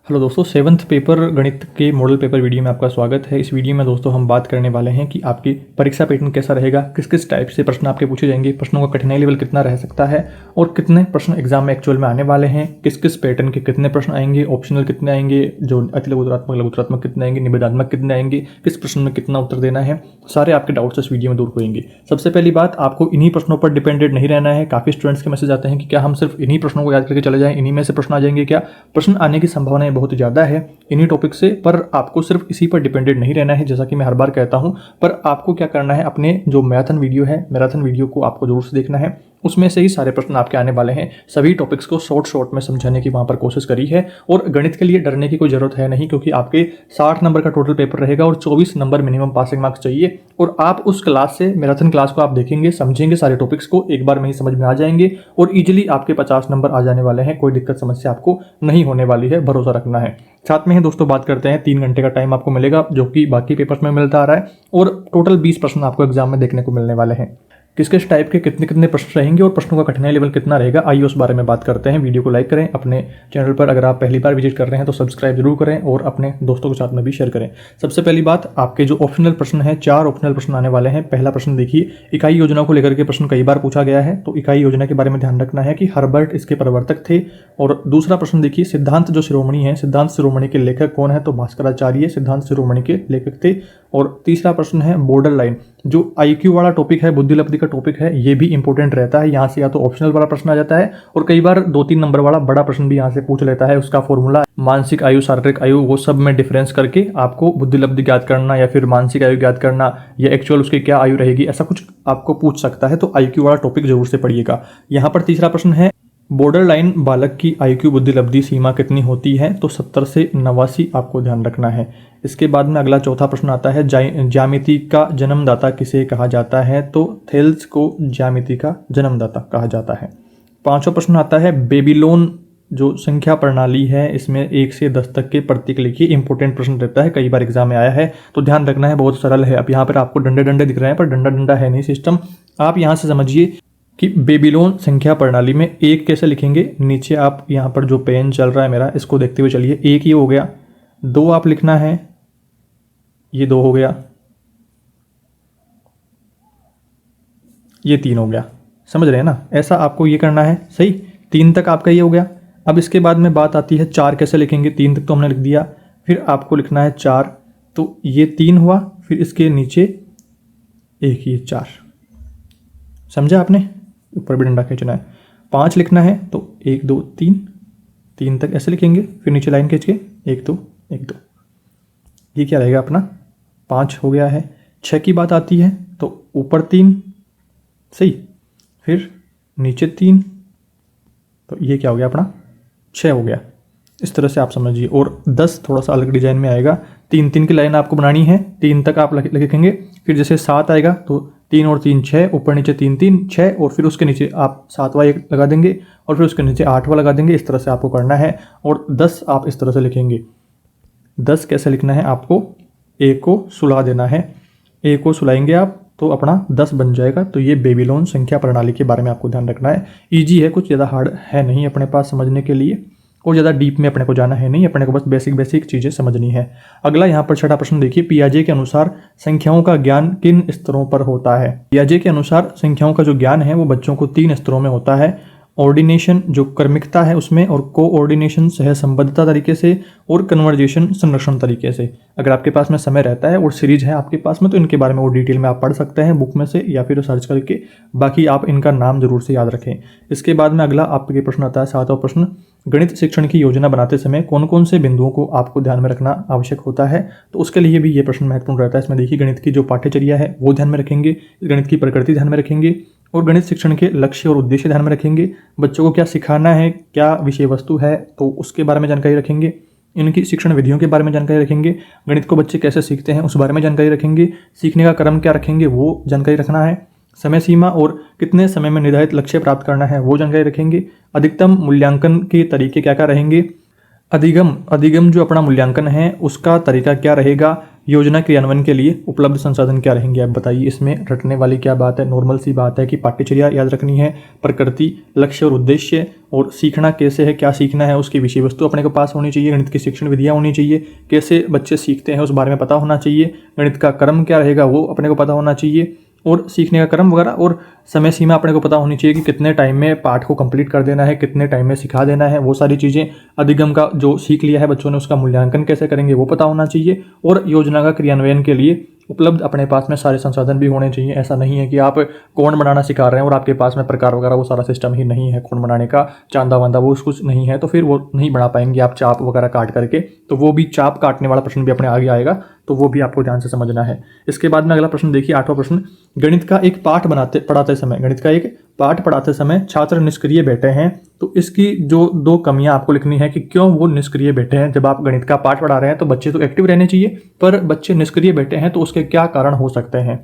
Hello दोस्तों, seventh paper गणित के मॉडल पेपर वीडियो में आपका स्वागत है। इस वीडियो में दोस्तों हम बात करने वाले हैं कि आपकी परीक्षा पैटर्न कैसा रहेगा, किस किस टाइप से प्रश्न आपके पूछे जाएंगे, प्रश्नों का कठिनाई लेवल कितना रह सकता है और कितने प्रश्न एग्जाम में एक्चुअल में आने वाले हैं, किस किस पैटर्न के कितने प्रश्न आएंगे, ऑप्शनल कितने आएंगे, जो अति लघुतरात्मक लघुतरात्मक कितने आएंगे, निबंधात्मक कितने आएंगे, किस प्रश्न में कितना उत्तर देना है, सारे आपके डाउट्स इस वीडियो में दूर होंगे। सबसे पहली बात, आपको इन्हीं प्रश्नों पर डिपेंडेंट नहीं रहना है। काफ़ी स्टूडेंट्स के मैसेज आते हैं कि क्या हम सिर्फ इन्हीं प्रश्नों को याद करके चले जाएं, इन्हीं में से प्रश्न आ जाएंगे क्या? प्रश्न आने की संभावनाएं बहुत ज़्यादा है इन्हीं टॉपिक से, पर आपको सिर्फ इसी पर डिपेंडेंट नहीं रहना है। जैसा कि मैं हर बार कहता हूं, पर आपको क्या करना है, अपने जो मैराथन वीडियो को आपको जरूर से देखना है। उसमें से ही सारे प्रश्न आपके आने वाले हैं। सभी टॉपिक्स को शॉर्ट में समझाने की वहां पर कोशिश करी है। और गणित के लिए डरने की कोई जरूरत है नहीं, क्योंकि आपके 60 नंबर का टोटल पेपर रहेगा और 24 नंबर मिनिमम पासिंग मार्क्स चाहिए। और आप उस क्लास से, मैराथन क्लास को आप देखेंगे, समझेंगे, सारे टॉपिक्स को एक बार में ही समझ में आ जाएंगे और इजीली आपके 50 नंबर आ जाने वाले हैं। कोई दिक्कत समस्या आपको नहीं होने वाली है, भरोसा रखना है। साथ में ही दोस्तों बात करते हैं, 3 घंटे का टाइम आपको मिलेगा, जो कि बाकी पेपर्स में मिलता आ रहा है, और टोटल 20 प्रश्न आपको एग्जाम में देखने को मिलने वाले हैं। किस किस टाइप के कितने कितने प्रश्न रहेंगे और प्रश्नों का कठिनाई लेवल कितना रहेगा, आइए उस बारे में बात करते हैं। वीडियो को लाइक करें, अपने चैनल पर अगर आप पहली बार विजिट कर रहे हैं तो सब्सक्राइब जरूर करें और अपने दोस्तों के साथ में भी शेयर करें। सबसे पहली बात, आपके जो ऑप्शनल प्रश्न है, 4 ऑप्शनल प्रश्न आने वाले हैं। पहला प्रश्न देखिए, इकाई योजना को लेकर के प्रश्न कई बार पूछा गया है, तो इकाई योजना के बारे में ध्यान रखना है कि हर्बर्ट इसके प्रवर्तक थे। और दूसरा प्रश्न देखिए, सिद्धांत जो शिरोमणि है, सिद्धांत शिरोमणि के लेखक कौन है, तो भास्कराचार्य सिद्धांत शिरोमणि के लेखक थे। और तीसरा प्रश्न है बॉर्डर लाइन, जो IQ वाला टॉपिक है, बुद्धिलब्धि का टॉपिक है, ये भी इंपॉर्टेंट रहता है। यहाँ से या तो ऑप्शनल वाला प्रश्न आ जाता है और कई बार 2-3 नंबर वाला बड़ा प्रश्न भी यहाँ से पूछ लेता है। उसका फॉर्मूला, मानसिक आयु, शारीरिक आयु, वो सब में डिफरेंस करके आपको बुद्धिलब्धि ज्ञात करना या फिर मानसिक आयु ज्ञात करना या एक्चुअल उसकी क्या आयु रहेगी, ऐसा कुछ आपको पूछ सकता है। तो IQ वाला टॉपिक जरूर से पढ़िएगा। यहाँ पर तीसरा प्रश्न है, बॉर्डर लाइन बालक की IQ बुद्धिलब्धि सीमा कितनी होती है, तो 70 से 89 आपको ध्यान रखना है। इसके बाद में अगला चौथा प्रश्न आता है, ज्यामिति का जन्मदाता किसे कहा जाता है, तो थेल्स को ज्यामिति का जन्मदाता कहा जाता है। पांचवा प्रश्न आता है, बेबीलोन जो संख्या प्रणाली है, इसमें 1 से 10 तक के प्रतीक लिखिए। इंपॉर्टेंट प्रश्न रहता है, कई बार एग्जाम में आया है, तो ध्यान रखना है, बहुत सरल है। अब यहाँ पर आपको डंडे दिख रहे हैं, पर डंडा है नहीं सिस्टम। आप यहाँ से समझिए कि बेबीलोन संख्या प्रणाली में 1 कैसे लिखेंगे। नीचे आप यहाँ पर जो पेन चल रहा है मेरा, इसको देखते हुए चलिए। 1 ये हो गया, 2 आप लिखना है, ये 2 हो गया, ये 3 हो गया। समझ रहे हैं ना, ऐसा आपको ये करना है। सही, 3 तक आपका ये हो गया। अब इसके बाद में बात आती है 4 कैसे लिखेंगे। 3 तक तो हमने लिख दिया, फिर आपको लिखना है 4, तो ये 3 हुआ, फिर इसके नीचे 1, ये 4। समझा आपने, ऊपर भी डंडा खींचना है। 5 लिखना है, तो 1 2 3 तक ऐसे लिखेंगे, फिर नीचे लाइन खींच के 1 2 1 2। ये क्या रहेगा अपना, 5 हो गया है। 6 की बात आती है, तो ऊपर 3, सही, फिर नीचे 3, तो ये क्या हो गया अपना, 6 हो गया। इस तरह से आप समझिए। और 10 थोड़ा सा अलग डिजाइन में आएगा। 3 की लाइन आपको बनानी है, 3 तक आप लिखेंगे। फिर जैसे 7 आएगा तो 3 और 3 6, ऊपर नीचे 3 3 6, और फिर उसके नीचे आप 7वां एक लगा देंगे और फिर उसके नीचे 8वां लगा देंगे। इस तरह से आपको करना है। और 10 आप इस तरह से लिखेंगे। 10 कैसे लिखना है, आपको A को सुला देना है। A को सुलाएंगे आप तो अपना 10 बन जाएगा। तो ये बेबीलोन संख्या प्रणाली के बारे में आपको ध्यान रखना है। ईजी है, कुछ ज़्यादा हार्ड है नहीं अपने पास समझने के लिए, और ज़्यादा डीप में अपने को जाना है नहीं, अपने को बस बेसिक चीज़ें समझनी है। अगला यहाँ पर छठा प्रश्न देखिए, पियाजे के अनुसार संख्याओं का ज्ञान किन स्तरों पर होता है। पियाजे के अनुसार संख्याओं का जो ज्ञान है वो बच्चों को 3 स्तरों में होता है। ऑर्डिनेशन जो क्रमिकता है उसमें, और कोऑर्डिनेशन सहसंबद्धता तरीके से, और कन्वर्जेशन संरक्षण तरीके से। अगर आपके पास में समय रहता है और सीरीज है आपके पास में, तो इनके बारे में और डिटेल में आप पढ़ सकते हैं बुक में से या फिर सर्च करके। बाकी आप इनका नाम जरूर से याद रखें। इसके बाद में अगला आपके प्रश्न आता है 7वां प्रश्न, गणित शिक्षण की योजना बनाते समय कौन कौन से बिंदुओं को आपको ध्यान में रखना आवश्यक होता है, तो उसके लिए भी ये प्रश्न महत्वपूर्ण रहता है। इसमें देखिए, गणित की जो पाठ्यचर्या है वो ध्यान में रखेंगे, गणित की प्रकृति ध्यान में रखेंगे, और गणित शिक्षण के लक्ष्य और उद्देश्य ध्यान में रखेंगे। बच्चों को क्या सिखाना है, क्या विषय वस्तु है, तो उसके बारे में जानकारी रखेंगे। इनकी शिक्षण विधियों के बारे में जानकारी रखेंगे। गणित को बच्चे कैसे सीखते हैं उस बारे में जानकारी रखेंगे। सीखने का क्रम क्या रखेंगे वो जानकारी रखना है। समय सीमा और कितने समय में निर्धारित लक्ष्य प्राप्त करना है वो जानकारी रखेंगे। अधिकतम मूल्यांकन के तरीके क्या क्या रहेंगे। अधिगम जो अपना मूल्यांकन है उसका तरीका क्या रहेगा। योजना क्रियान्वयन के लिए उपलब्ध संसाधन क्या रहेंगे आप बताइए। इसमें रटने वाली क्या बात है, नॉर्मल सी बात है कि पाठ्यचर्या याद रखनी है, प्रकृति, लक्ष्य और उद्देश्य, और सीखना कैसे है, क्या सीखना है, उसकी विषय वस्तु अपने को पास होनी चाहिए, गणित की शिक्षण विधियाँ होनी चाहिए, कैसे बच्चे सीखते हैं उस बारे में पता होना चाहिए, गणित का क्रम क्या रहेगा वो अपने को पता होना चाहिए, और सीखने का क्रम वगैरह, और समय सीमा अपने को पता होनी चाहिए कि कितने टाइम में पाठ को कंप्लीट कर देना है, कितने टाइम में सिखा देना है, वो सारी चीज़ें। अधिगम का जो सीख लिया है बच्चों ने उसका मूल्यांकन कैसे करेंगे वो पता होना चाहिए, और योजना का क्रियान्वयन के लिए उपलब्ध अपने पास में सारे संसाधन भी होने चाहिए। ऐसा नहीं है कि आप कोण बनाना सिखा रहे हैं और आपके पास में प्रकार वगैरह वो सारा सिस्टम ही नहीं है कोण बनाने का, चांदा वांदा वो कुछ नहीं है, तो फिर वो नहीं बना पाएंगे आप चाप वगैरह काट करके। तो वो भी चाप काटने वाला प्रश्न भी अपने आगे आएगा, तो वो भी आपको ध्यान से समझना है। इसके बाद में अगला प्रश्न देखिए, 8वां प्रश्न, गणित का एक पाठ पढ़ाते समय छात्र निष्क्रिय बैठे हैं, तो इसकी जो 2 कमियां आपको लिखनी है कि क्यों वो निष्क्रिय बैठे हैं। जब आप गणित का पाठ पढ़ा रहे हैं तो बच्चे तो एक्टिव रहने चाहिए, पर बच्चे निष्क्रिय बैठे हैं तो उसके क्या कारण हो सकते हैं।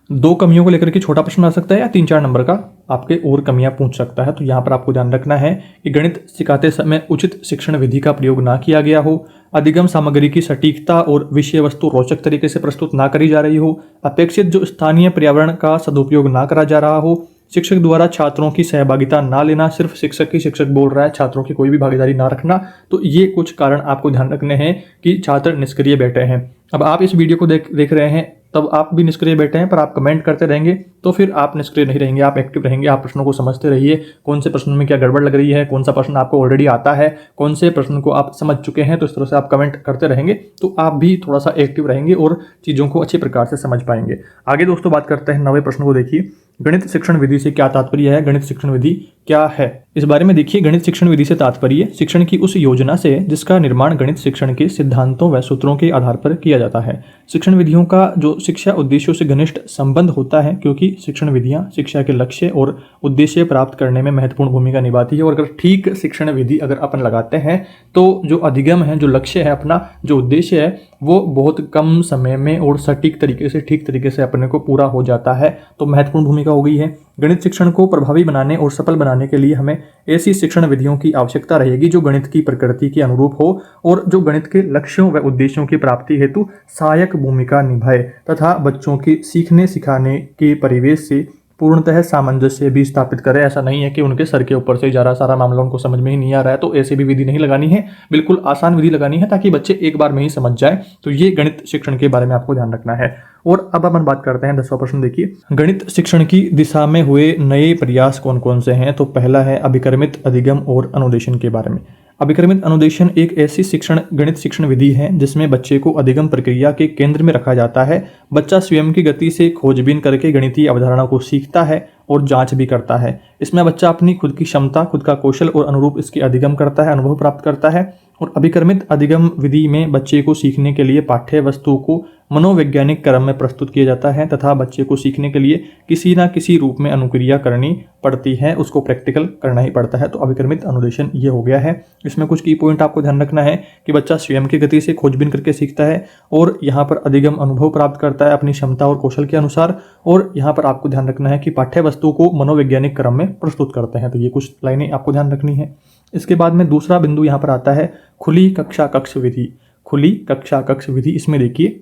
2 कमियों को लेकर के छोटा प्रश्न आ सकता है या 3-4 नंबर का आपके और कमियां पूछ सकता है। तो यहाँ पर आपको ध्यान रखना है कि गणित सिखाते समय उचित शिक्षण विधि का प्रयोग ना किया गया हो, अधिगम सामग्री की सटीकता और विषय वस्तु रोचक तरीके से प्रस्तुत ना करी जा रही हो, अपेक्षित जो स्थानीय पर्यावरण का सदुपयोग ना करा जा रहा हो, शिक्षक द्वारा छात्रों की सहभागिता ना लेना, सिर्फ शिक्षक बोल रहा है, छात्रों की कोई भी भागीदारी ना रखना। तो ये कुछ कारण आपको ध्यान रखने हैं कि छात्र निष्क्रिय बैठे हैं। अब आप इस वीडियो को देख रहे हैं, तब आप भी निष्क्रिय बैठे हैं, पर आप कमेंट करते रहेंगे तो फिर आप निष्क्रिय नहीं रहेंगे, आप एक्टिव रहेंगे। आप प्रश्नों को समझते रहिए, कौन से प्रश्न में क्या गड़बड़ लग रही है, कौन सा प्रश्न आपको ऑलरेडी आता है, कौन से प्रश्न को आप समझ चुके हैं। तो इस तरह से आप कमेंट करते रहेंगे तो आप भी थोड़ा सा एक्टिव रहेंगे और चीज़ों को अच्छे प्रकार से समझ पाएंगे। आगे दोस्तों बात करते हैं 9वें प्रश्न को। देखिए, गणित शिक्षण विधि से क्या तात्पर्य है, गणित शिक्षण विधि क्या है, इस बारे में देखिए। गणित शिक्षण विधि से तात्पर्य शिक्षण की उस योजना से जिसका निर्माण गणित शिक्षण के सिद्धांतों व सूत्रों के आधार पर किया जाता है। शिक्षण विधियों का जो शिक्षा उद्देश्यों से घनिष्ठ संबंध होता है, क्योंकि शिक्षण विधियां शिक्षा के लक्ष्य और उद्देश्य प्राप्त करने में महत्वपूर्ण भूमिका निभाती है। और अगर ठीक शिक्षण विधि अगर अपन लगाते हैं तो जो अधिगम है, जो लक्ष्य है, अपना जो उद्देश्य है, वो बहुत कम समय में और सटीक तरीके से, ठीक तरीके से अपने को पूरा हो जाता है। तो महत्वपूर्ण भूमिका हो गई है। गणित शिक्षण को प्रभावी बनाने और सफल बनाने के लिए हमें ऐसी शिक्षण विधियों की आवश्यकता रहेगी जो गणित की प्रकृति के अनुरूप हो और जो गणित के लक्ष्यों व उद्देश्यों की प्राप्ति हेतु सहायक भूमिका निभाए तथा बच्चों की सीखने सिखाने के परिवेश से पूर्णतः सामंजस्य भी स्थापित करे। ऐसा नहीं है कि उनके सर के ऊपर से जा रहा सारा मामला उनको समझ में ही नहीं आ रहा है, तो ऐसी भी विधि नहीं लगानी है, बिल्कुल आसान विधि लगानी है ताकि बच्चे एक बार में ही समझ जाए। तो ये गणित शिक्षण के बारे में आपको ध्यान रखना है। और अब अपन बात करते हैं 10वां प्रश्न। देखिए, गणित शिक्षण की दिशा में हुए नए प्रयास कौन कौन से हैं। तो पहला है अभिक्रमित, अधिगम और अनुदेशन के बारे में। अभिक्रमित अनुदेशन एक ऐसी गणित शिक्षण विधि है जिसमें बच्चे को अधिगम प्रक्रिया के केंद्र में रखा जाता है। बच्चा स्वयं की गति से खोजबीन करके गणितीय अवधारणा को सीखता है और जांच भी करता है। इसमें बच्चा अपनी खुद की क्षमता, खुद का कौशल और अनुरूप इसके अधिगम करता है, अनुभव प्राप्त करता है। और अभिक्रमित अधिगम विधि में बच्चे को सीखने के लिए पाठ्य वस्तु को मनोवैज्ञानिक क्रम में प्रस्तुत किया जाता है तथा बच्चे को सीखने के लिए किसी न किसी रूप में अनुक्रिया करनी पड़ती है, उसको प्रैक्टिकल करना ही पड़ता है। तो अभिक्रमित अनुदेशन ये हो गया है। इसमें कुछ की पॉइंट आपको ध्यान रखना है कि बच्चा स्वयं की गति से खोजबीन करके सीखता है और यहाँ पर अधिगम अनुभव प्राप्त करता है अपनी क्षमता और कौशल के अनुसार। और यहाँ पर आपको ध्यान रखना है कि पाठ्य वस्तु को मनोवैज्ञानिक क्रम में प्रस्तुत करते हैं। तो ये कुछ लाइनें आपको ध्यान रखनी है। इसके बाद में दूसरा बिंदु यहाँ पर आता है खुली कक्षा कक्ष विधि। खुली कक्षा कक्ष विधि, इसमें देखिए,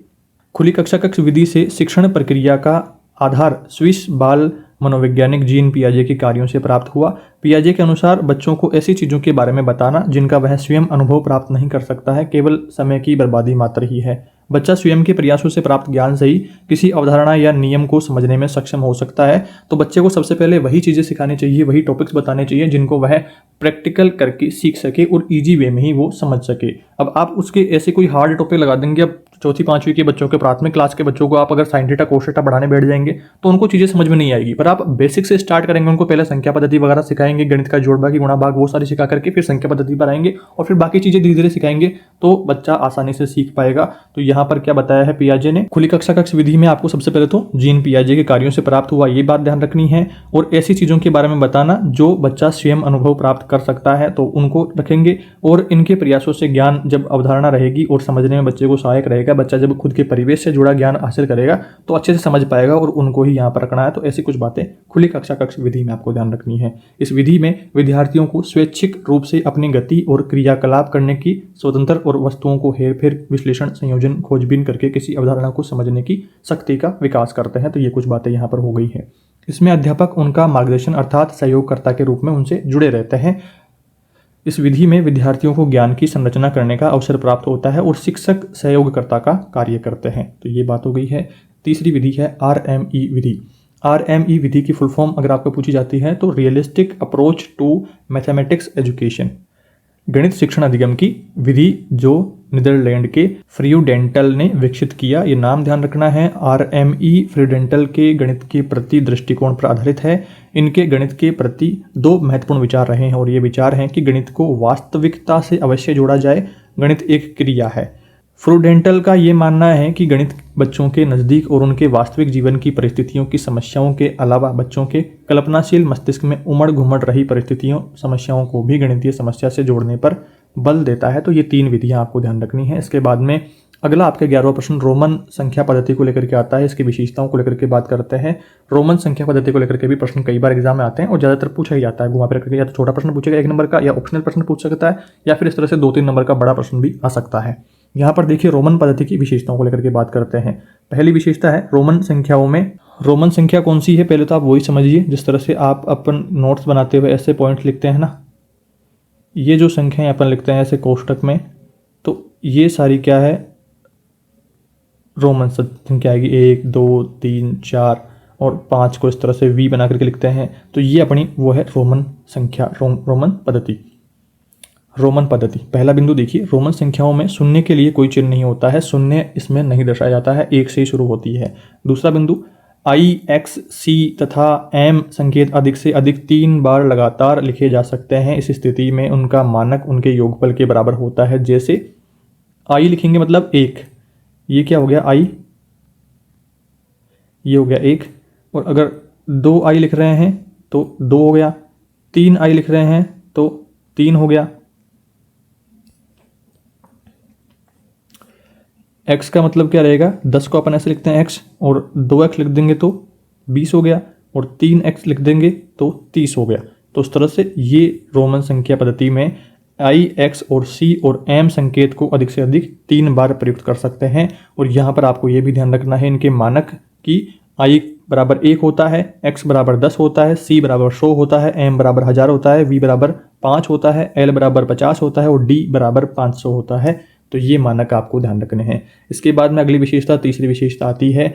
खुली कक्षा कक्ष विधि से शिक्षण प्रक्रिया का आधार स्विस बाल मनोवैज्ञानिक जीन पियाजे के कार्यों से प्राप्त हुआ। पियाजे के अनुसार बच्चों को ऐसी चीज़ों के बारे में बताना जिनका वह स्वयं अनुभव प्राप्त नहीं कर सकता है, केवल समय की बर्बादी मात्र ही है। बच्चा स्वयं के प्रयासों से प्राप्त ज्ञान से ही किसी अवधारणा या नियम को समझने में सक्षम हो सकता है। तो बच्चे को सबसे पहले वही चीज़ें सिखानी चाहिए, वही टॉपिक्स बताने चाहिए जिनको वह प्रैक्टिकल करके सीख सके और ईजी वे में ही वो समझ सके। अब आप उसके ऐसे कोई हार्ड टॉपिक लगा देंगे, अब चौथी पांचवी के बच्चों के, प्राथमिक क्लास के बच्चों को आप अगर साइन थीटा कोस थीटा पढ़ाने बैठ जाएंगे तो उनको चीज़ें समझ में नहीं आएगी। पर आप बेसिक से स्टार्ट करेंगे, उनको पहले संख्या पद्धति वगैरह सिखाएंगे, गणित का जोड़ भाग, गुणा भाग, वो सारी सिखा करके फिर संख्या पद्धति पर आएंगे और फिर बाकी चीज़ें धीरे धीरे सिखाएंगे तो बच्चा आसानी से सीख पाएगा। तो यहाँ पर क्या बताया है पियाजे ने, खुली कक्षा कक्ष विधि में आपको सबसे पहले तो जीन पियाजे के कार्यों से प्राप्त हुआ, ये बात ध्यान रखनी है। और ऐसी चीज़ों के बारे में बताना जो बच्चा स्वयं अनुभव प्राप्त कर सकता है, तो उनको रखेंगे। और इनके प्रयासों से ज्ञान जब अवधारणा रहेगी और समझने में बच्चे को सहायक रहेगा जाएगा। बच्चा जब खुद के परिवेश से जुड़ा ज्ञान हासिल करेगा तो अच्छे से समझ पाएगा और उनको ही यहाँ पर रखना है। तो ऐसी कुछ बातें खुली कक्षा कक्ष विधि में आपको ध्यान रखनी है। इस विधि में विद्यार्थियों को स्वैच्छिक रूप से अपनी गति और क्रियाकलाप करने की स्वतंत्र और वस्तुओं को हेरफेर, विश्लेषण, संयोजन, खोजबीन करके किसी अवधारणा को समझने की शक्ति का विकास करते हैं। तो ये कुछ बातें यहाँ पर हो गई है। इसमें अध्यापक उनका मार्गदर्शन अर्थात सहयोगकर्ता के रूप में उनसे जुड़े रहते हैं। इस विधि में विद्यार्थियों को ज्ञान की संरचना करने का अवसर प्राप्त होता है और शिक्षक सहयोगकर्ता का कार्य करते हैं। तो ये बात हो गई है। तीसरी विधि है RME विधि। RME विधि की फुल फॉर्म अगर आपको पूछी जाती है तो realistic approach to mathematics education, गणित शिक्षण अधिगम की विधि जो नीदरलैंड के फ्रीडेंटल ने विकसित किया। ये नाम ध्यान रखना है। RME फ्रीडेंटल के गणित के प्रति दृष्टिकोण पर आधारित है। इनके गणित के प्रति दो महत्वपूर्ण विचार रहे हैं और ये विचार हैं कि गणित को वास्तविकता से अवश्य जोड़ा जाए। गणित एक क्रिया है। फ्रूडेंटल का ये मानना है कि गणित बच्चों के नज़दीक और उनके वास्तविक जीवन की परिस्थितियों की समस्याओं के अलावा बच्चों के कल्पनाशील मस्तिष्क में उमड़ घुमड़ रही परिस्थितियों समस्याओं को भी गणितीय समस्या से जोड़ने पर बल देता है। तो ये तीन विधियां आपको ध्यान रखनी है। इसके बाद में अगला आपके 11वां प्रश्न रोमन संख्या पद्धति को लेकर के आता है। इसकी विशेषताओं को लेकर के बात करते हैं। रोमन संख्या पद्धति को लेकर के भी प्रश्न कई बार एग्जाम में आते हैं और ज़्यादातर पूछा ही जाता है घुमा फिर करके। या तो छोटा प्रश्न पूछेगा 1 नंबर का, या ऑप्शनल प्रश्न पूछ सकता है, या फिर इस तरह से 2-3 नंबर का बड़ा प्रश्न भी आ सकता है। यहाँ पर देखिए रोमन पद्धति की विशेषताओं को लेकर के बात करते हैं। पहली विशेषता है रोमन संख्याओं में, रोमन संख्या कौन सी है पहले तो आप वही समझिए। जिस तरह से आप अपन नोट्स बनाते हुए ऐसे पॉइंट्स लिखते हैं ना, ये जो संख्याएं अपन लिखते हैं ऐसे कोष्टक में, तो ये सारी क्या है, रोमन संख्या आएगी। 1, 2, 3, 4 और 5 को इस तरह से V बना करके लिखते हैं। तो ये अपनी वो है रोमन संख्या, रोमन पद्धति। रोमन पद्धति पहला बिंदु देखिए, रोमन संख्याओं में शून्य के लिए कोई चिन्ह नहीं होता है। शून्य इसमें नहीं दर्शाया जाता है, 1 से ही शुरू होती है। दूसरा बिंदु I, X, C तथा M संकेत अधिक से अधिक 3 बार लगातार लिखे जा सकते हैं। इस स्थिति में उनका मानक उनके योगफल के बराबर होता है। जैसे I लिखेंगे मतलब 1, ये क्या हो गया I, ये हो गया 1। और अगर 2I लिख रहे हैं तो 2 हो गया, 3I लिख रहे हैं तो 3 हो गया। x का मतलब क्या रहेगा, 10 को अपन ऐसे लिखते हैं x, और 2x लिख देंगे तो 20 हो गया, और 3x लिख देंगे तो 30 हो गया। तो उस तरह से ये रोमन संख्या पद्धति में I, X और C और M संकेत को अधिक से अधिक 3 बार प्रयुक्त कर सकते हैं। और यहाँ पर आपको ये भी ध्यान रखना है इनके मानक की I बराबर 1 होता है, X बराबर 10 होता है, C बराबर 100 होता है, M बराबर 1000 होता है, V बराबर 5 होता है, L बराबर 50 होता है और D बराबर 500 होता है। तो ये मानक आपको ध्यान रखने हैं। इसके बाद में अगली विशेषता, तीसरी विशेषता आती है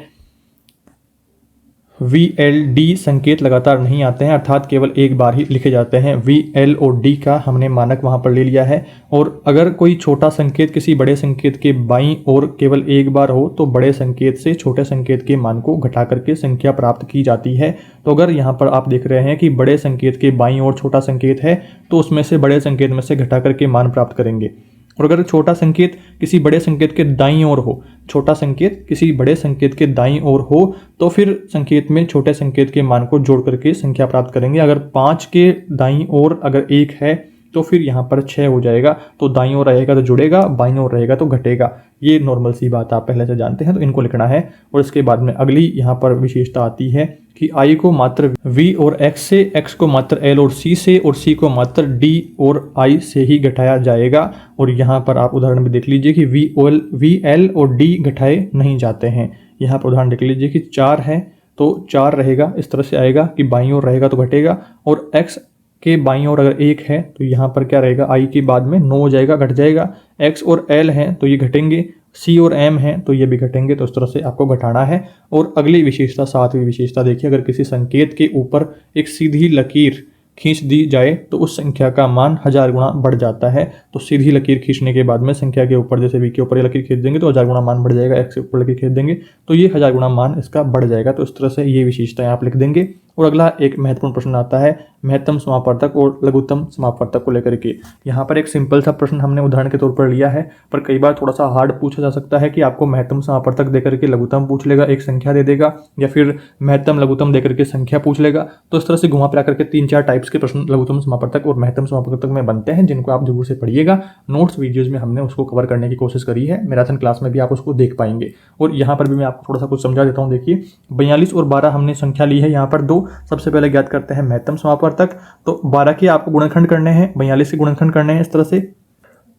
VLD संकेत लगातार नहीं आते हैं, अर्थात केवल एक बार ही लिखे जाते हैं। VL और D का हमने मानक वहां पर ले लिया है। और अगर कोई छोटा संकेत किसी बड़े संकेत के बाईं ओर केवल एक बार हो तो बड़े संकेत से छोटे संकेत के मान को घटा करके संख्या प्राप्त की जाती है। तो अगर यहाँ पर आप देख रहे हैं कि बड़े संकेत के बाईं ओर छोटा संकेत है तो उसमें से बड़े संकेत में से घटा करके मान प्राप्त करेंगे। और अगर छोटा संकेत किसी बड़े संकेत के दाईं ओर हो, छोटा संकेत किसी बड़े संकेत के दाईं ओर हो तो फिर संकेत में छोटे संकेत के मान को जोड़ करके संख्या प्राप्त करेंगे। अगर 5 के दाईं ओर अगर 1 है तो फिर यहाँ पर 6 हो जाएगा। तो दाईं ओर रहेगा तो जुड़ेगा, बाईं ओर रहेगा तो घटेगा। ये नॉर्मल सी बात आप पहले से जानते हैं, तो इनको लिखना है। और इसके बाद में अगली यहाँ पर विशेषता आती है कि I को मात्र V और X से, X को मात्र L और C से, और C को मात्र D और I से ही घटाया जाएगा। और यहाँ पर आप उदाहरण में देख लीजिए कि V, L और D घटाए नहीं जाते हैं। यहाँ पर उदाहरण देख लीजिए कि 4 है तो 4 रहेगा, इस तरह से आएगा कि बाईं ओर रहेगा तो घटेगा, और X के बाईं ओर अगर 1 है तो यहाँ पर क्या रहेगा, I के बाद में 9 हो जाएगा, घट जाएगा। X और L हैं तो ये घटेंगे, C और M हैं तो ये भी घटेंगे। तो उस तरह से आपको घटाना है। और अगली विशेषता, 7वीं विशेषता देखिए, अगर किसी संकेत के ऊपर एक सीधी लकीर खींच दी जाए तो उस संख्या का मान 1000 गुना बढ़ जाता है। तो सीधी लकीर खींचने के बाद में संख्या के ऊपर, जैसे V के ऊपर ये लकीर खींच देंगे तो 1000 गुना मान बढ़ जाएगा, X के ऊपर लकीर खींच देंगे तो ये 1000 गुना मान इसका बढ़ जाएगा। तो इस तरह से ये विशेषताएं आप लिख देंगे। और अगला एक महत्वपूर्ण प्रश्न आता है, महत्तम समापवर्तक और लघुत्तम समापवर्तक को लेकर के। यहाँ पर एक सिंपल सा प्रश्न हमने उदाहरण के तौर पर लिया है, पर कई बार थोड़ा सा हार्ड पूछा जा सकता है कि आपको महत्तम समापवर्तक देकर के लघुत्तम पूछ लेगा, एक संख्या दे देगा, या फिर महत्तम लघुत्तम देकर के संख्या पूछ लेगा। तो इस तरह से घुमा फिरा करके 3-4 टाइप्स के प्रश्न लघुत्तम समापवर्तक और महत्तम समापवर्तक में बनते हैं, जिनको आप जरूर से पढ़िएगा। नोट्स वीडियोज में हमने उसको कवर करने की कोशिश करी है, मैराथन क्लास में भी आप उसको देख पाएंगे। और यहाँ पर भी मैं आपको थोड़ा सा कुछ समझा देता हूँ। देखिए 42 और 12 हमने संख्या ली है, यहाँ पर 2। सबसे पहले ज्ञात करते हैं महत्तम समापवर्तक। तो 12 के आपको गुणनखंड करने हैं, 42 के गुणनखंड करने हैं इस तरह से।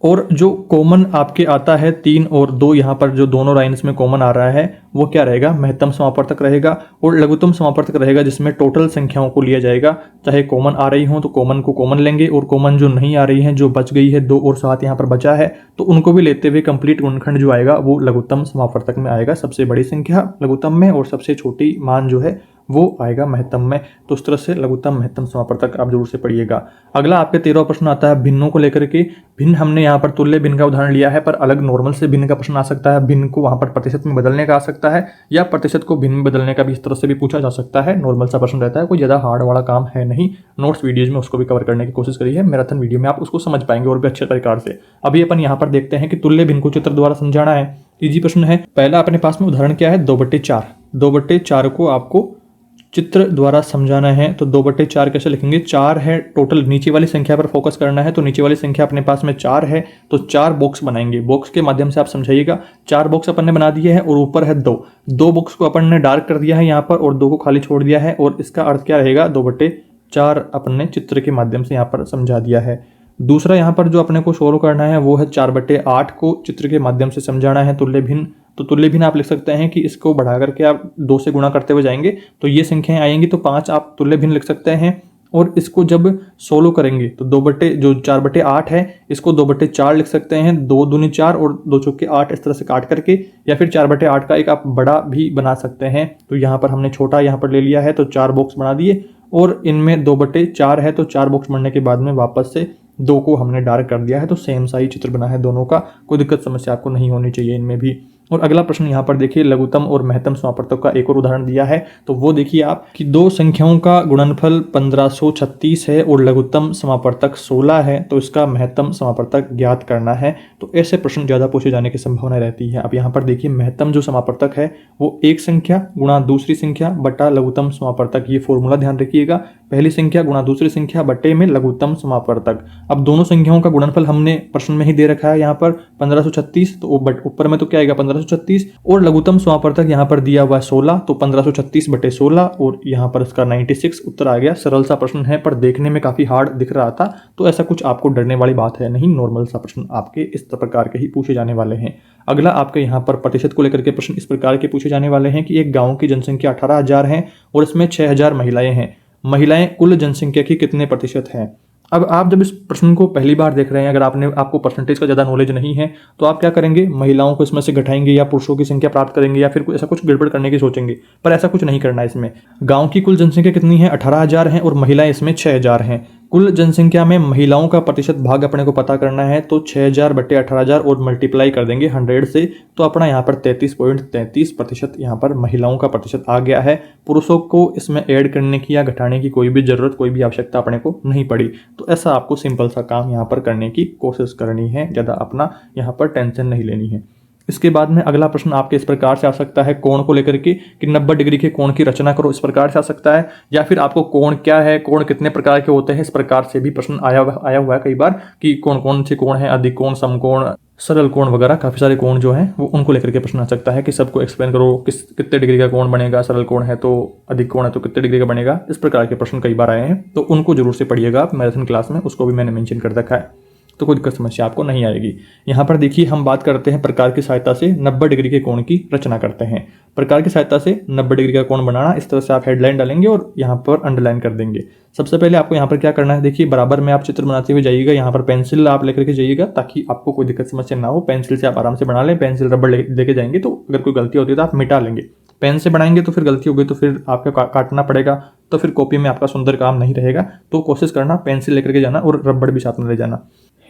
और जो कॉमन आपके आता है 3 और 2, यहाँ पर जो दोनों लाइन्स में कॉमन आ रहा है वो क्या रहेगा, महत्तम समापवर्तक रहेगा। और लघुत्तम समापवर्तक रहेगा जिसमें टोटल संख्याओं को लिया जाएगा, चाहे कॉमन आ रही हो तो कॉमन को कॉमन लेंगे, और कॉमन जो नहीं आ रही है, जो बच गई है 2 और 7 यहाँ पर बचा है, तो उनको भी लेते हुए कंप्लीट गुणनखंड जो आएगा वो लघुत्तम समापवर्तक में आएगा। सबसे बड़ी संख्या लघुत्तम में और सबसे छोटी मान जो है वो आएगा महत्तम में। तो उस तरह से लघुत्तम महत्तम समापवर्तक आप जरूर से पढ़िएगा। अगला आपके 13वां प्रश्न आता है भिन्नों को लेकर के। भिन्न हमने यहाँ पर तुल्य भिन्न का उदाहरण लिया है, पर अलग नॉर्मल से भिन्न का प्रश्न आ सकता है। भिन्न को वहाँ पर प्रतिशत में बदलने का आ सकता है, या प्रतिशत को भिन्न में बदलने का भी इस तरह से भी पूछा जा सकता है। नॉर्मल सा प्रश्न रहता है, कोई ज़्यादा हार्ड वाला काम है नहीं। नोट्स वीडियोज में उसको भी कवर करने की कोशिश करी है, मैराथन वीडियो में आप उसको समझ पाएंगे और भी अच्छे प्रकार से। अभी अपन यहाँ पर देखते हैं कि तुल्य भिन्न को चित्र द्वारा समझाना है। इजी प्रश्न है। पहला अपने पास में उदाहरण क्या है, 2/4। 2/4 को आपको चित्र द्वारा समझाना है। तो 2/4 कैसे लिखेंगे, 4 है टोटल, नीचे वाली संख्या पर फोकस करना है। तो नीचे वाली संख्या अपने पास में 4 है, तो 4 बॉक्स बनाएंगे। बॉक्स के माध्यम से आप समझाइएगा। 4 बॉक्स अपन ने बना दिए हैं और ऊपर है 2 बॉक्स को अपन ने डार्क कर दिया है यहाँ पर, और 2 को खाली छोड़ दिया है। और इसका अर्थ क्या रहेगा, 2/4 अपन ने चित्र के माध्यम से यहाँ पर समझा दिया है। दूसरा यहाँ पर जो अपने को सोल्व करना है वो है 4/8 को चित्र के माध्यम से समझाना है तुल्य भिन्न। तो तुल्य भिन्न आप लिख सकते हैं कि इसको बढ़ा करके आप 2 से गुणा करते हुए जाएंगे तो ये संख्याएं आएंगी, तो 5 आप तुल्य भिन्न लिख सकते हैं। और इसको जब सोल्व करेंगे तो 4/8 है, इसको 2/4 लिख सकते हैं। 2 दूनी 4 और 2 चौके 8 इस तरह से काट करके, या फिर 4/8 का एक आप बड़ा भी बना सकते हैं। तो यहाँ पर हमने छोटा यहाँ पर ले लिया है, तो 4 बॉक्स बना दिए, और इनमें 2/4 है, तो 4 बॉक्स बनने के बाद में वापस से 2 को हमने डार्क कर दिया है। तो सेम सा ही चित्र बना है दोनों का, कोई दिक्कत समस्या आपको नहीं होनी चाहिए इनमें भी। और अगला प्रश्न यहाँ पर देखिए, लघुत्तम और महत्तम समापवर्तक का एक और उदाहरण दिया है। तो वो देखिए आप कि 2 संख्याओं का गुणनफल 1536 है और लघुत्तम समापवर्तक 16 है, तो इसका महत्तम समापवर्तक ज्ञात करना है। तो ऐसे प्रश्न ज़्यादा पूछे जाने की संभावना रहती है। अब यहाँ पर देखिए, महत्तम जो समापवर्तक है वो एक संख्या गुणा दूसरी संख्या बटा लघुत्तम समापवर्तक, ये फॉर्मूला ध्यान रखिएगा। पहली संख्या गुणा दूसरी संख्या बटे में लघुत्तम समापवर्तक। अब दोनों संख्याओं का गुणनफल हमने प्रश्न में ही दे रखा है यहाँ पर 1536, तो ऊपर में तो क्या आएगा 1536, और लघुत्तम समापवर्तक यहाँ पर दिया हुआ है 16, तो 1536/16, और यहाँ पर इसका 96 उत्तर आ गया। सरल सा प्रश्न है, पर देखने में काफी हार्ड दिख रहा था, तो ऐसा कुछ आपको डरने वाली बात है नहीं। नॉर्मल सा प्रश्न आपके इस प्रकार के ही पूछे जाने वाले हैं। अगला आपके यहाँ पर प्रतिशत को लेकर के प्रश्न इस प्रकार के पूछे जाने वाले हैं कि एक गाँव की जनसंख्या 18,000 है और इसमें 6,000 महिलाएं हैं। महिलाएं कुल जनसंख्या की कितने प्रतिशत हैं। अब आप जब इस प्रश्न को पहली बार देख रहे हैं, अगर आपको परसेंटेज का ज़्यादा नॉलेज नहीं है, तो आप क्या करेंगे, महिलाओं को इसमें से घटाएंगे या पुरुषों की संख्या प्राप्त करेंगे, या फिर ऐसा कुछ गड़बड़ करने की सोचेंगे। पर ऐसा कुछ नहीं करना है। इसमें गांव की कुल जनसंख्या कितनी है, 18,000 है, और महिलाएं इसमें 6,000 हैं। कुल जनसंख्या में महिलाओं का प्रतिशत भाग अपने को पता करना है, तो 6,000/18,000 और मल्टीप्लाई कर देंगे 100 से, तो अपना यहाँ पर 33.33% यहाँ पर महिलाओं का प्रतिशत आ गया है। पुरुषों को इसमें ऐड करने की या घटाने की कोई भी जरूरत, कोई भी आवश्यकता अपने को नहीं पड़ी। तो ऐसा आपको सिंपल सा काम यहाँ पर करने की कोशिश करनी है, ज़्यादा अपना यहाँ पर टेंशन नहीं लेनी है। इसके बाद में अगला प्रश्न आपके इस प्रकार से आ सकता है, कोण को लेकर के कि 90 डिग्री के कोण की रचना करो, इस प्रकार से आ सकता है। या फिर आपको कोण क्या है, कोण कितने प्रकार के होते हैं, इस प्रकार से भी प्रश्न आया हुआ है कई बार कि कौन से कोण है, अधिक कोण, समकोण, सरल कोण वगैरह काफ़ी सारे कोण जो हैं वो उनको लेकर के प्रश्न आ सकता है कि सबको एक्सप्लेन करो, कितने डिग्री का कोण बनेगा, सरल कोण है तो, अधिक कोण है तो कितने डिग्री का बनेगा। इस प्रकार के प्रश्न कई बार आए हैं, तो उनको जरूर से पढ़िएगा आप मैराथन क्लास में, उसको भी मैंने मेंशन कर रखा है, तो कोई दिक्कत समस्या आपको नहीं आएगी। यहाँ पर देखिए, हम बात करते हैं प्रकार की सहायता से 90 डिग्री के कोण की रचना करते हैं। प्रकार की सहायता से 90 डिग्री का कोण बनाना, इस तरह से आप हेडलाइन डालेंगे और यहाँ पर अंडरलाइन कर देंगे। सबसे पहले आपको यहाँ पर क्या करना है, देखिए बराबर में आप चित्र बनाते हुए जाइएगा। यहाँ पर पेंसिल आप लेकर के जाइएगा ताकि आपको कोई दिक्कत समस्या ना हो। पेंसिल से आप आराम से बना लें, पेंसिल रबड़ लेके जाएंगे तो अगर कोई गलती होती है तो आप मिटा लेंगे। पेन से बनाएंगे तो फिर गलती हो गई तो फिर आपको काटना पड़ेगा, तो फिर कॉपी में आपका सुंदर काम नहीं रहेगा। तो कोशिश करना पेंसिल लेकर के जाना और रबड़ भी साथ में ले जाना।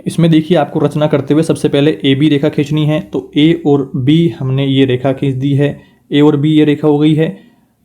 इसमें देखिए, आपको रचना करते हुए सबसे पहले ए बी रेखा खींचनी है। तो ए और बी हमने ये रेखा खींच दी है, ए और बी ये रेखा हो गई है।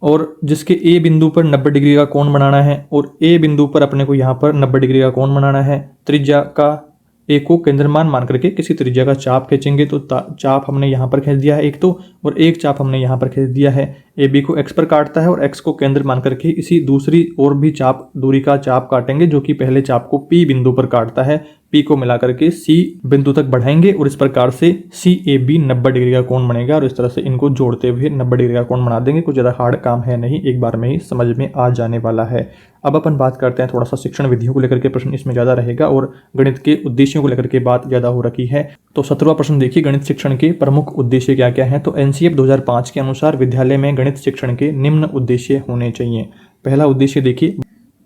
और जिसके ए बिंदु पर 90 डिग्री का कोण बनाना है और ए बिंदु पर अपने को यहाँ पर 90 डिग्री का कोण बनाना है। त्रिज्या का ए को केंद्रमान मान करके किसी त्रिज्या का चाप खींचेंगे, तो चाप हमने यहाँ पर खींच दिया है एक तो, और एक चाप हमने यहाँ पर खींच दिया है। ए बी को एक्स पर काटता है और एक्स को केंद्र मान करके इसी दूसरी और भी चाप दूरी का चाप काटेंगे जो कि पहले चाप को पी बिंदु पर काटता है। पी को मिला करके सी बिंदु तक बढ़ाएंगे और इस प्रकार से सी ए बी 90 डिग्री का कोण बनेगा और इस तरह से इनको जोड़ते हुए 90 डिग्री का कोण बना देंगे। कुछ ज़्यादा हार्ड काम है नहीं, एक बार में ही समझ में आ जाने वाला है। अब अपन बात करते हैं थोड़ा सा शिक्षण विधियों को लेकर के, प्रश्न इसमें ज़्यादा रहेगा और गणित के उद्देश्यों को लेकर के बात ज़्यादा हो रखी है। तो 17वां प्रश्न देखिए, गणित शिक्षण के प्रमुख उद्देश्य क्या क्या हैं। तो एनसीएफ 2005 के अनुसार विद्यालय में गणित शिक्षण के निम्न उद्देश्य होने चाहिए। पहला उद्देश्य देखिए,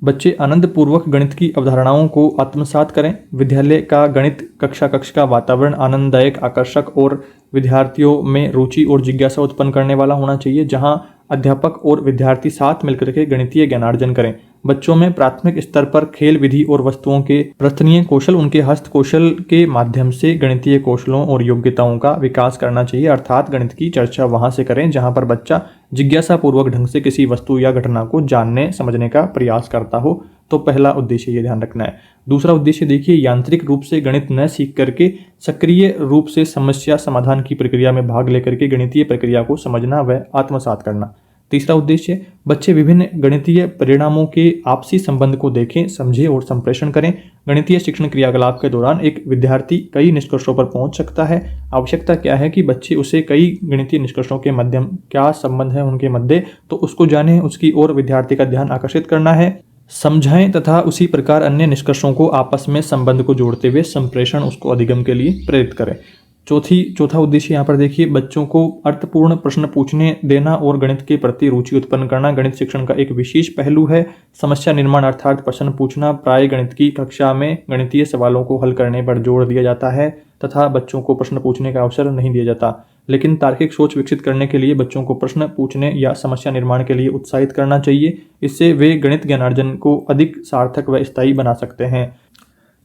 बच्चे आनंद पूर्वक गणित की अवधारणाओं को आत्मसात करें। विद्यालय का गणित कक्ष का वातावरण आनंददायक, आकर्षक और विद्यार्थियों में रुचि और जिज्ञासा उत्पन्न करने वाला होना चाहिए, जहां अध्यापक और विद्यार्थी साथ मिलकर के गणितीय ज्ञानार्जन करें। बच्चों में प्राथमिक स्तर पर खेल विधि और वस्तुओं के प्रश्नीय कौशल, उनके हस्त कौशल के माध्यम से गणितीय कौशलों और योग्यताओं का विकास करना चाहिए। अर्थात गणित की चर्चा वहां से करें जहां पर बच्चा जिज्ञासापूर्वक ढंग से किसी वस्तु या घटना को जानने समझने का प्रयास करता हो। तो पहला उद्देश्य ये ध्यान रखना है। दूसरा उद्देश्य देखिए, यांत्रिक रूप से गणित न सीख करके सक्रिय रूप से समस्या समाधान की प्रक्रिया में भाग लेकर के गणितीय प्रक्रिया को समझना व आत्मसात करना। तीसरा उद्देश्य, बच्चे विभिन्न गणितीय परिणामों के आपसी संबंध को देखें, समझें और संप्रेषण करें। गणितीय शिक्षण क्रियाकलाप के दौरान एक विद्यार्थी कई निष्कर्षों पर पहुंच सकता है। आवश्यकता क्या है कि बच्चे उसे कई गणितीय निष्कर्षों के माध्यम क्या संबंध है उनके मध्य, तो उसको जाने, उसकी ओर विद्यार्थी का ध्यान आकर्षित करना है, समझाएं तथा उसी प्रकार अन्य निष्कर्षों को आपस में संबंध को जोड़ते हुए संप्रेषण उसको अधिगम के लिए प्रेरित करें। चौथा उद्देश्य यहाँ पर देखिए, बच्चों को अर्थपूर्ण प्रश्न पूछने देना और गणित के प्रति रुचि उत्पन्न करना गणित शिक्षण का एक विशेष पहलू है। समस्या निर्माण अर्थात प्रश्न पूछना, प्राय गणित की कक्षा में गणितीय सवालों को हल करने पर जोर दिया जाता है तथा बच्चों को प्रश्न पूछने का अवसर नहीं दिया जाता। लेकिन तार्किक सोच विकसित करने के लिए बच्चों को प्रश्न पूछने या समस्या निर्माण के लिए उत्साहित करना चाहिए। इससे वे गणित ज्ञानार्जन को अधिक सार्थक व स्थायी बना सकते हैं।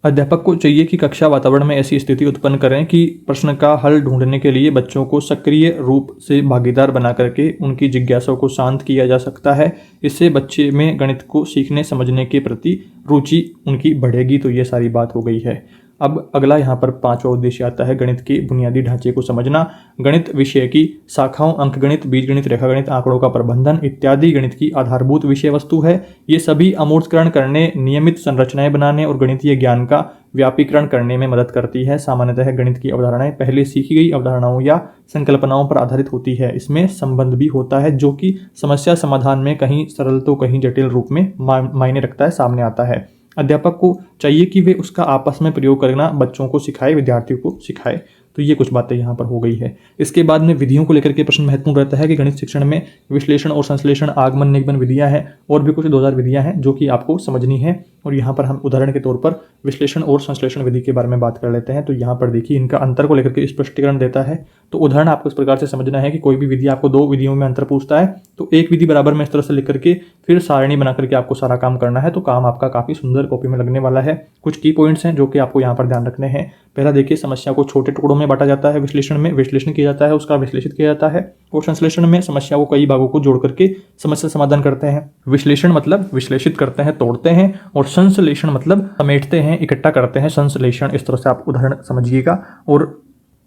अध्यापक को चाहिए कि कक्षा वातावरण में ऐसी स्थिति उत्पन्न करें कि प्रश्न का हल ढूंढने के लिए बच्चों को सक्रिय रूप से भागीदार बना करके उनकी जिज्ञासा को शांत किया जा सकता है। इससे बच्चे में गणित को सीखने समझने के प्रति रुचि उनकी बढ़ेगी। तो ये सारी बात हो गई है। अब अगला यहाँ पर 5वां उद्देश्य आता है, गणित के बुनियादी ढांचे को समझना। गणित विषय की शाखाओं अंकगणित, बीजगणित, रेखागणित, आंकड़ों का प्रबंधन इत्यादि गणित की आधारभूत विषय वस्तु है। ये सभी अमूर्तकरण करने, नियमित संरचनाएं बनाने और गणितीय ज्ञान का व्यापीकरण करने में मदद करती है। सामान्यतः गणित की अवधारणाएं पहले सीखी गई अवधारणाओं या संकल्पनाओं पर आधारित होती है। इसमें संबंध भी होता है जो कि समस्या समाधान में कहीं सरल तो कहीं जटिल रूप में मायने रखता है, सामने आता है। अध्यापक को चाहिए कि वे उसका आपस में प्रयोग करना बच्चों को सिखाए, विद्यार्थियों को सिखाए। तो ये कुछ बातें यहाँ पर हो गई है। इसके बाद में विधियों को लेकर के प्रश्न महत्वपूर्ण रहता है कि गणित शिक्षण में विश्लेषण और संश्लेषण, आगमन निगमन विधियां हैं और भी कुछ 2000 विधियां हैं जो कि आपको समझनी है। और यहाँ पर हम उदाहरण के तौर पर विश्लेषण और संश्लेषण विधि के बारे में बात कर लेते हैं। तो यहाँ पर देखिए इनका अंतर को लेकर के स्पष्टीकरण देता है। तो उदाहरण आपको इस प्रकार से समझना है कि कोई भी विधि आपको 2 विधियों में अंतर पूछता है तो एक विधि बराबर में इस तरह से लिख करके फिर सारणी बना करके आपको सारा काम करना है। तो काम आपका काफी सुंदर कॉपी में लगने वाला है। कुछ की पॉइंट्स हैं जो कि आपको यहाँ पर ध्यान रखने हैं। पहला देखिए, समस्या को छोटे टुकड़ों में बांटा जाता है। विश्लेषण में विश्लेषण किया जाता है, उसका विश्लेषित किया जाता है। और संश्लेषण में समस्या को कई भागों को जोड़ करके समस्या समाधान करते हैं। विश्लेषण मतलब विश्लेषित करते हैं, तोड़ते हैं, और संश्लेषण मतलब समेटते हैं, इकट्ठा करते हैं। संश्लेषण इस तरह से आप उदाहरण समझिएगा। और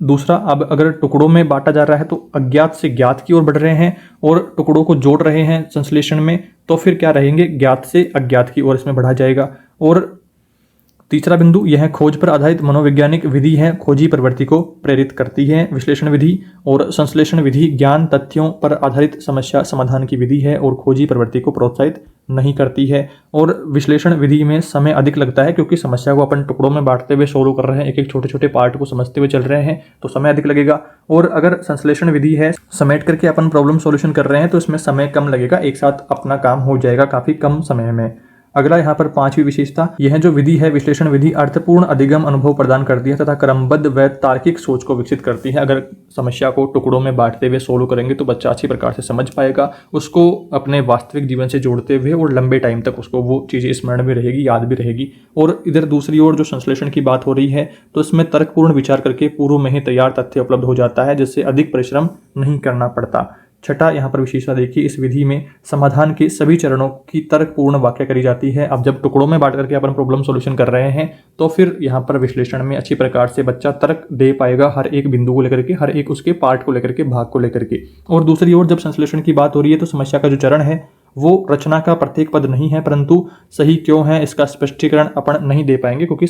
दूसरा, अब अगर टुकड़ों में बांटा जा रहा है तो अज्ञात से ज्ञात की ओर बढ़ रहे हैं और टुकड़ों को जोड़ रहे हैं संश्लेषण में, तो फिर क्या रहेंगे, ज्ञात से अज्ञात की ओर इसमें बढ़ा जाएगा। और तीसरा बिंदु, यह खोज पर आधारित मनोवैज्ञानिक विधि है, खोजी प्रवृत्ति को प्रेरित करती है विश्लेषण विधि। और संश्लेषण विधि ज्ञान तथ्यों पर आधारित समस्या समाधान की विधि है और खोजी प्रवृत्ति को प्रोत्साहित नहीं करती है। और विश्लेषण विधि में समय अधिक लगता है क्योंकि समस्या को अपन टुकड़ों में बांटते हुए सोल्व कर रहे हैं, एक एक छोटे छोटे पार्ट को समझते हुए चल रहे हैं, तो समय अधिक लगेगा। और अगर संश्लेषण विधि है, समेट करके अपन प्रॉब्लम सॉल्यूशन कर रहे हैं, तो इसमें समय कम लगेगा, एक साथ अपना काम हो जाएगा काफी कम समय में। अगला यहाँ पर 5वीं विशेषता, यह जो विधि है विश्लेषण विधि अर्थपूर्ण अधिगम अनुभव प्रदान करती है तथा क्रमबद्ध व तार्किक सोच को विकसित करती है। अगर समस्या को टुकड़ों में बांटते हुए सोल्व करेंगे तो बच्चा अच्छी प्रकार से समझ पाएगा, उसको अपने वास्तविक जीवन से जोड़ते हुए और लंबे टाइम तक उसको वो चीज़ें स्मरण में रहेगी, याद भी रहेगी। और इधर दूसरी ओर जो संश्लेषण की बात हो रही है तो इसमें तर्कपूर्ण विचार करके पूर्व में ही तैयार तथ्य उपलब्ध हो जाता है, जिससे अधिक परिश्रम नहीं करना पड़ता। छठा यहाँ पर विशेषता देखिए, इस विधि में समाधान के सभी चरणों की तर्कपूर्ण व्याख्या करी जाती है। अब जब टुकड़ों में बांट करके अपन प्रॉब्लम सॉल्यूशन कर रहे हैं तो फिर यहाँ पर विश्लेषण में अच्छी प्रकार से बच्चा तर्क दे पाएगा हर एक बिंदु को लेकर के, हर एक उसके पार्ट को लेकर के, भाग को लेकर के। और दूसरी ओर जब संश्लेषण की बात हो रही है तो समस्या का जो चरण है वो रचना का प्रत्येक पद नहीं है, परंतु सही क्यों है इसका स्पष्टीकरण अपन नहीं दे पाएंगे, क्योंकि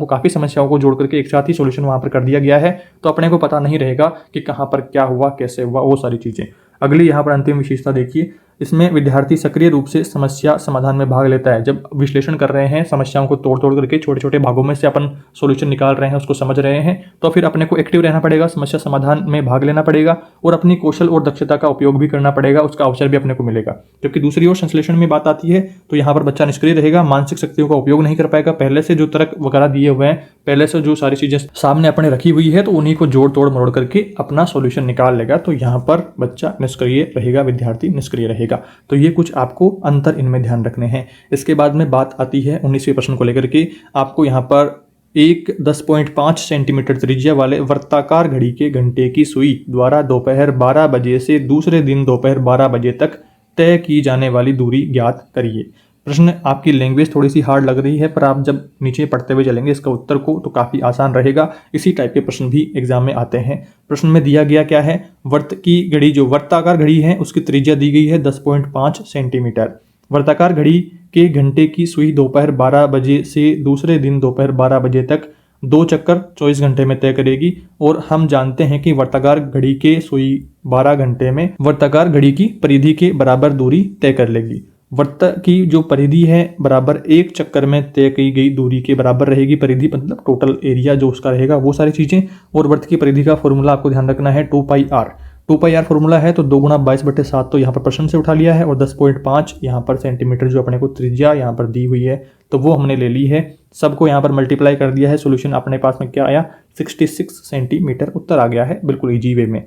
काफ़ी समस्याओं को जोड़ करके एक साथ ही सॉल्यूशन वहां पर कर दिया गया है, तो अपने को पता नहीं रहेगा कि कहाँ पर क्या हुआ, कैसे हुआ, वो सारी चीज़ें। अगली यहाँ पर अंतिम विशेषता देखिए, इसमें विद्यार्थी सक्रिय रूप से समस्या समाधान में भाग लेता है। जब विश्लेषण कर रहे हैं, समस्याओं को तोड़ तोड़ करके छोटे छोटे भागों में से अपन सॉल्यूशन निकाल रहे हैं, उसको समझ रहे हैं, तो फिर अपने को एक्टिव रहना पड़ेगा, समस्या समाधान में भाग लेना पड़ेगा और अपनी कौशल और दक्षता का उपयोग भी करना पड़ेगा, उसका अवसर भी अपने को मिलेगा। जबकि दूसरी ओर संश्लेषण में बात आती है तो यहाँ पर बच्चा निष्क्रिय रहेगा, मानसिक शक्तियों का उपयोग नहीं कर पाएगा, पहले से जो तर्क वगैरह दिए हुए हैं, पहले से जो सारी चीजें सामने अपने रखी हुई है तो उन्हीं को जोड़ तोड़ मरोड़ करके अपना सॉल्यूशन निकाल लेगा, तो यहाँ पर बच्चा निष्क्रिय रहेगा, विद्यार्थी निष्क्रिय रहेगा। तो ये कुछ आपको अंतर इनमें ध्यान रखने हैं। इसके बाद में बात आती है 19वें प्रश्न को लेकर के। आपको यहाँ पर एक 10.5 सेंटीमीटर त्रिज्या वाले वृत्ताकार घड़ी के घंटे की सुई द्वारा दोपहर 12 बजे से दूसरे दिन दोपहर 12 बजे तक तय की जाने वाली दूरी ज्ञात करिए। प्रश्न आपकी लैंग्वेज थोड़ी सी हार्ड लग रही है, पर आप जब नीचे पढ़ते हुए चलेंगे इसका उत्तर को तो काफ़ी आसान रहेगा। इसी टाइप के प्रश्न भी एग्जाम में आते हैं। प्रश्न में दिया गया क्या है, वर्त की घड़ी, जो वर्ताकार घड़ी है उसकी त्रिज्या दी गई है 10.5 सेंटीमीटर। वर्ताकार घड़ी के घंटे की सुई दोपहर 12 बजे से दूसरे दिन दोपहर 12 बजे तक 2 चक्कर 24 घंटे में तय करेगी, और हम जानते हैं कि वर्ताकार घड़ी के सुई 12 घंटे में वर्ताकार घड़ी की परिधि के बराबर दूरी तय कर लेगी। वृत्त की जो परिधि है बराबर 1 चक्कर में तय की गई दूरी के बराबर रहेगी। परिधि मतलब टोटल एरिया जो उसका रहेगा, वो सारी चीज़ें। और वृत्त की परिधि का फॉर्मूला आपको ध्यान रखना है 2πr। 2πr फॉर्मूला है तो 2 गुणा 22/7 तो यहाँ पर प्रश्न से उठा लिया है, और 10.5 यहाँ पर सेंटीमीटर जो अपने को त्रिज्या यहाँ पर दी हुई है तो वो हमने ले ली है। सबको यहाँ पर मल्टीप्लाई कर दिया है, सोल्यूशन अपने पास में क्या आया, 66 सेंटीमीटर उत्तर आ गया है, बिल्कुल ईजी वे में।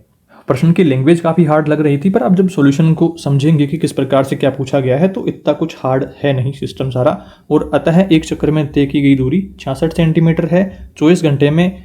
प्रश्न की लैंग्वेज काफ़ी हार्ड लग रही थी, पर अब जब सॉल्यूशन को समझेंगे कि किस प्रकार से क्या पूछा गया है तो इतना कुछ हार्ड है नहीं सिस्टम सारा। और अतः एक चक्कर में तय की गई दूरी 66 सेंटीमीटर है। 24 घंटे में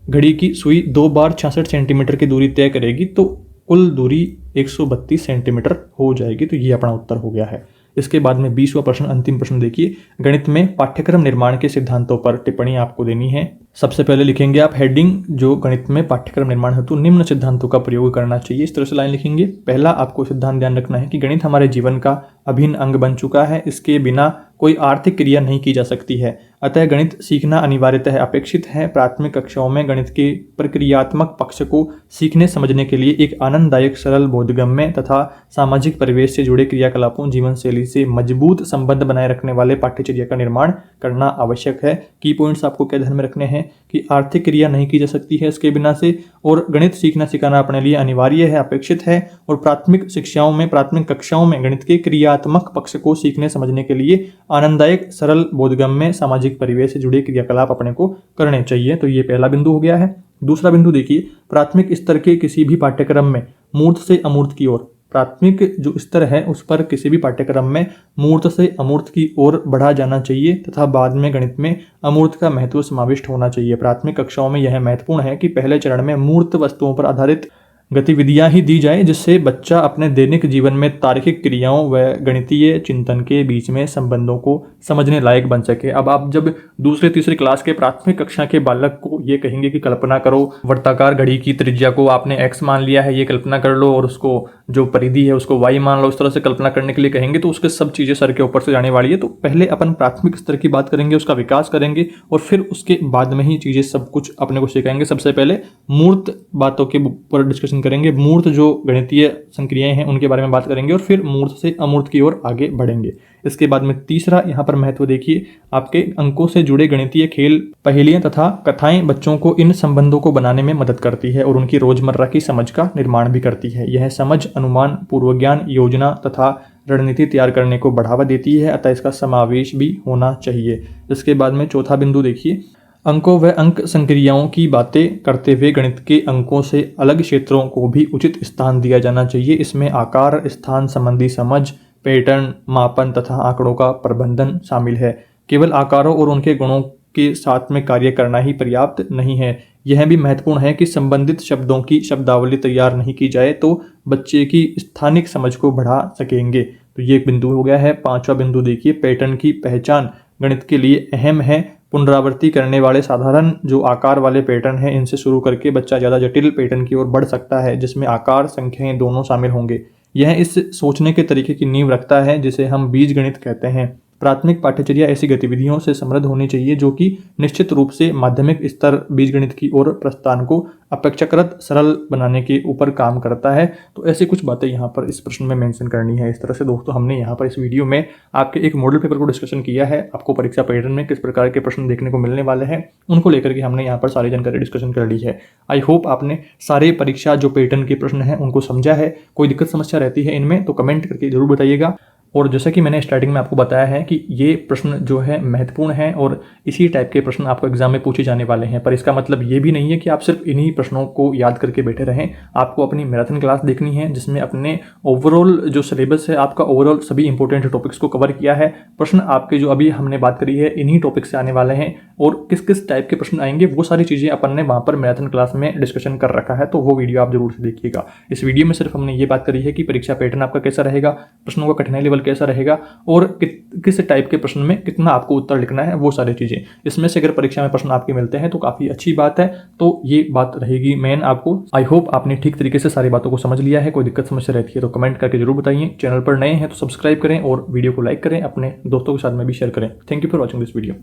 घड़ी की सुई 2 बार 66 सेंटीमीटर की दूरी तय करेगी, तो कुल दूरी 132 सेंटीमीटर हो जाएगी। तो ये अपना उत्तर हो गया है। इसके बाद में 20वां प्रश्न, अंतिम प्रश्न देखिए, गणित में पाठ्यक्रम निर्माण के सिद्धांतों पर टिप्पणी आपको देनी है। सबसे पहले लिखेंगे आप हेडिंग, जो गणित में पाठ्यक्रम निर्माण हेतु निम्न सिद्धांतों का प्रयोग करना चाहिए। इस तरह से लाइन लिखेंगे। पहला आपको सिद्धांत ध्यान रखना है कि गणित हमारे जीवन का अभिन्न अंग बन चुका है, इसके बिना कोई आर्थिक क्रिया नहीं की जा सकती है। अतः गणित सीखना अनिवार्यतः अपेक्षित है। प्राथमिक कक्षाओं में गणित के प्रक्रियात्मक पक्ष को सीखने समझने के लिए एक आनंददायक, सरल, बोधगम्य तथा सामाजिक परिवेश से जुड़े क्रियाकलापों, जीवन शैली से मजबूत संबंध बनाए रखने वाले पाठ्यचर्या का निर्माण करना आवश्यक है। की पॉइंट्स आपको क्या ध्यान में रखने हैं कि आर्थिक क्रिया नहीं की जा सकती है इसके बिना से, और गणित सीखना सिखाना अपने लिए अनिवार्य है, अपेक्षित है। और प्राथमिक शिक्षाओं में, प्राथमिक कक्षाओं में गणित के क्रियात्मक पक्ष को सीखने समझने के लिए आनंददायक, सरल, बोधगम्य, सामाजिक परिवेश से जुड़े क्रियाकलाप अपने को करने चाहिए। तो ये पहला बिंदु हो गया है। दूसरा बिंदु देखिए, प्राथमिक स्तर के किसी भी पाठ्यक्रम में मूर्त से अमूर्त की ओर, प्राथमिक जो स्तर है उस पर किसी भी पाठ्यक्रम में मूर्त से अमूर्त की ओर बढ़ा जाना चाहिए, तथा बाद में गणित में अमूर्त का महत्व समाविष्ट होना चाहिए। प्राथमिक कक्षाओं में यह महत्वपूर्ण है कि पहले चरण में मूर्त वस्तुओं पर आधारित गतिविधियां ही दी जाए, जिससे बच्चा अपने दैनिक जीवन में तार्किक क्रियाओं व गणितीय चिंतन के बीच में संबंधों को समझने लायक बन सके। अब आप जब दूसरे तीसरे क्लास के प्राथमिक कक्षा के बालक को ये कहेंगे कि कल्पना करो, वर्ताकार घड़ी की त्रिज्या को आपने x मान लिया है, ये कल्पना कर लो, और उसको जो परिधि है उसको y मान लो, उस तरह से कल्पना करने के लिए कहेंगे तो उसके सब चीज़ें सर के ऊपर से जाने वाली है। तो पहले अपन प्राथमिक स्तर की बात करेंगे, उसका विकास करेंगे, और फिर उसके बाद में ही चीज़ें सब कुछ अपने को सिखाएंगे। सबसे पहले मूर्त बातों के ऊपर डिस्कशन करेंगे, मूर्त जो गणितीय संक्रियाएं हैं उनके बारे में बात करेंगे, और फिर मूर्त से अमूर्त की ओर आगे बढ़ेंगे। इसके बाद में तीसरा यहाँ पर महत्व देखिए, आपके अंकों से जुड़े गणितीय खेल, पहेलियां तथा कथाएं बच्चों को इन संबंधों को बनाने में मदद करती है और उनकी रोजमर्रा की समझ का निर्माण भी करती है। यह समझ अनुमान, पूर्व ज्ञान, योजना तथा रणनीति तैयार करने को बढ़ावा देती है, अतः इसका समावेश भी होना चाहिए। इसके बाद में चौथा बिंदु देखिए, अंकों व अंक संक्रियाओं की बातें करते हुए गणित के अंकों से अलग क्षेत्रों को भी उचित स्थान दिया जाना चाहिए। इसमें आकार, स्थान संबंधी समझ, पैटर्न, मापन तथा आंकड़ों का प्रबंधन शामिल है। केवल आकारों और उनके गुणों के साथ में कार्य करना ही पर्याप्त नहीं है। यह भी महत्वपूर्ण है कि संबंधित शब्दों की शब्दावली तैयार नहीं की जाए तो बच्चे की स्थानिक समझ को बढ़ा सकेंगे। तो ये एक बिंदु हो गया है। पांचवा बिंदु देखिए, पैटर्न की पहचान गणित के लिए अहम है। पुनरावृत्ति करने वाले साधारण जो आकार वाले पैटर्न हैं इनसे शुरू करके बच्चा ज़्यादा जटिल पैटर्न की ओर बढ़ सकता है जिसमें आकार संख्याएं दोनों शामिल होंगे। यह इस सोचने के तरीके की नींव रखता है जिसे हम बीजगणित कहते हैं। प्राथमिक पाठ्यचर्या ऐसी गतिविधियों से समृद्ध होनी चाहिए जो कि निश्चित रूप से माध्यमिक स्तर बीजगणित की ओर प्रस्थान को अपेक्षाकृत सरल बनाने के ऊपर काम करता है। तो ऐसी कुछ बातें यहाँ पर इस प्रश्न में मेंशन करनी है। इस तरह से दोस्तों हमने यहाँ पर इस वीडियो में आपके एक मॉडल पेपर को डिस्कशन किया है। आपको परीक्षा पैटर्न में किस प्रकार के प्रश्न देखने को मिलने वाले हैं उनको लेकर के हमने यहाँ पर सारी जानकारी डिस्कशन कर ली है। आई होप आपने सारे परीक्षा जो पैटर्न के प्रश्न हैं उनको समझा है। कोई दिक्कत समस्या रहती है इनमें तो कमेंट करके जरूर बताइएगा। और जैसा कि मैंने स्टार्टिंग में आपको बताया है कि ये प्रश्न जो है महत्वपूर्ण है और इसी टाइप के प्रश्न आपको एग्जाम में पूछे जाने वाले हैं। पर इसका मतलब ये भी नहीं है कि आप सिर्फ इन्हीं प्रश्नों को याद करके बैठे रहें। आपको अपनी मैराथन क्लास देखनी है जिसमें अपने ओवरऑल जो सिलेबस है आपका ओवरऑल सभी इंपॉर्टेंट टॉपिक्स को कवर किया है। प्रश्न आपके जो अभी हमने बात करी है इन्हीं टॉपिक से आने वाले हैं और किस किस टाइप के प्रश्न आएंगे वो सारी चीज़ें अपन ने वहाँ पर मैराथन क्लास में डिस्कशन कर रखा है। तो वो वीडियो आप जरूर से देखिएगा। इस वीडियो में सिर्फ हमने ये बात करी है कि परीक्षा पैटर्न आपका कैसा रहेगा, प्रश्नों का कठिनाई लेवल कैसा रहेगा और किस टाइप के प्रश्न में कितना आपको उत्तर लिखना है, वो सारी चीज़ें। इसमें से अगर परीक्षा में प्रश्न आपके मिलते हैं तो काफ़ी अच्छी बात है। तो ये बात रहेगी मेन आपको। आई होप आपने ठीक तरीके से सारी बातों को समझ लिया है। कोई दिक्कत समस्या रहती है तो कमेंट करके जरूर बताइए। चैनल पर नए हैं तो सब्सक्राइब करें और वीडियो को लाइक करें, अपने दोस्तों के साथ में भी शेयर करें। Thank you for watching this video.